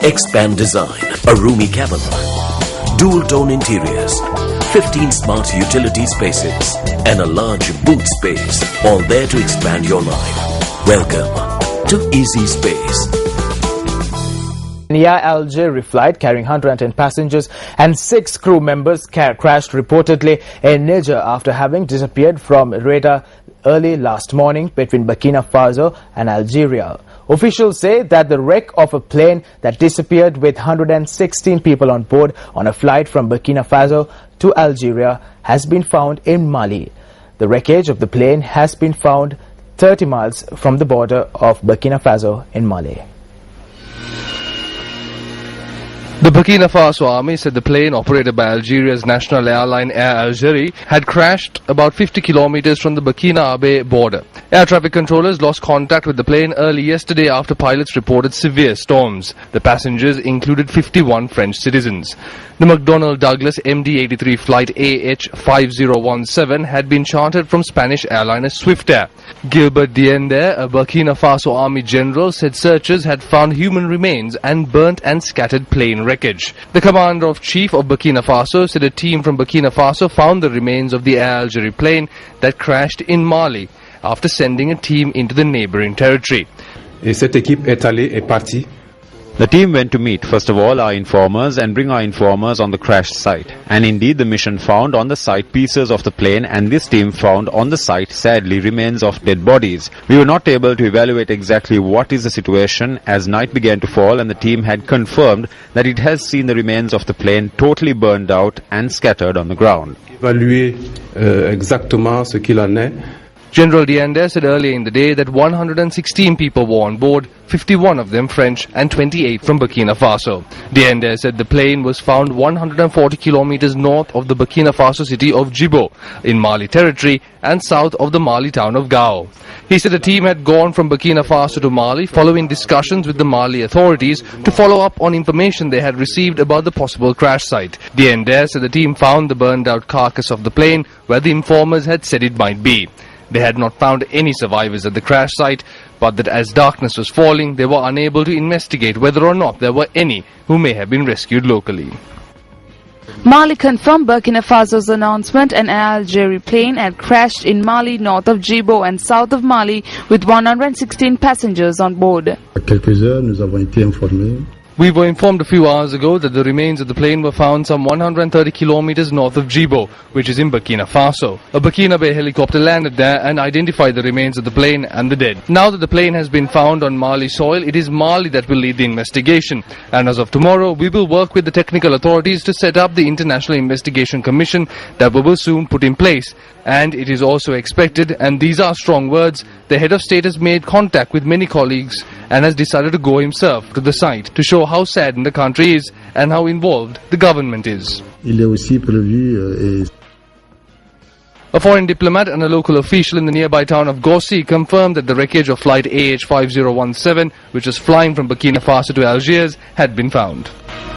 Expand design, a roomy cabin, dual-tone interiors, 15 smart utility spaces, and a large boot space, all there to expand your life. Welcome to Easy Space. Air Algeria flight carrying 110 passengers and 6 crew members crashed reportedly in Niger after having disappeared from radar early last morning between Burkina Faso and Algeria. Officials say that the wreck of a plane that disappeared with 116 people on board on a flight from Burkina Faso to Algeria has been found in Mali. The wreckage of the plane has been found 30 miles from the border of Burkina Faso in Mali. The Burkina Faso army said the plane operated by Algeria's national airline Air Algeria had crashed about 50 kilometers from the Burkina border. Air traffic controllers lost contact with the plane early yesterday after pilots reported severe storms. The passengers included 51 French citizens. The McDonnell Douglas MD-83 flight AH5017 had been chartered from Spanish airliner Swiftair. Gilbert Diender, a Burkina Faso army general, said searchers had found human remains and burnt and scattered plane wreckage. The commander-in-chief of Burkina Faso said a team from Burkina Faso found the remains of the Air Algeria plane that crashed in Mali after sending a team into the neighboring territory. Cette équipe est partie. The team went to meet, first of all, our informers and bring our informers on the crash site. And indeed, the mission found on the site pieces of the plane, and this team found on the site, sadly, remains of dead bodies. We were not able to evaluate exactly what is the situation as night began to fall, and the team had confirmed that it has seen the remains of the plane totally burned out and scattered on the ground. Évaluer exactement ce qu'il en est. General Diender said earlier in the day that 116 people were on board, 51 of them French and 28 from Burkina Faso. Diender said the plane was found 140 kilometers north of the Burkina Faso city of Djibo in Mali territory and south of the Mali town of Gao. He said a team had gone from Burkina Faso to Mali following discussions with the Mali authorities to follow up on information they had received about the possible crash site. Diender said the team found the burned out carcass of the plane where the informers had said it might be. They had not found any survivors at the crash site, but that as darkness was falling, they were unable to investigate whether or not there were any who may have been rescued locally. Mali confirmed Burkina Faso's announcement an Air Algeria plane had crashed in Mali north of Djibo and south of Mali with 116 passengers on board. We were informed a few hours ago that the remains of the plane were found some 130 kilometers north of Djibo, which is in Burkina Faso. A Burkinabe helicopter landed there and identified the remains of the plane and the dead. Now that the plane has been found on Mali soil, it is Mali that will lead the investigation. And as of tomorrow, we will work with the technical authorities to set up the International Investigation Commission that we will soon put in place. And it is also expected, and these are strong words, the head of state has made contact with many colleagues and has decided to go himself to the site to show how saddened the country is and how involved the government is. A foreign diplomat and a local official in the nearby town of Gossi confirmed that the wreckage of flight AH5017, which was flying from Burkina Faso to Algiers, had been found.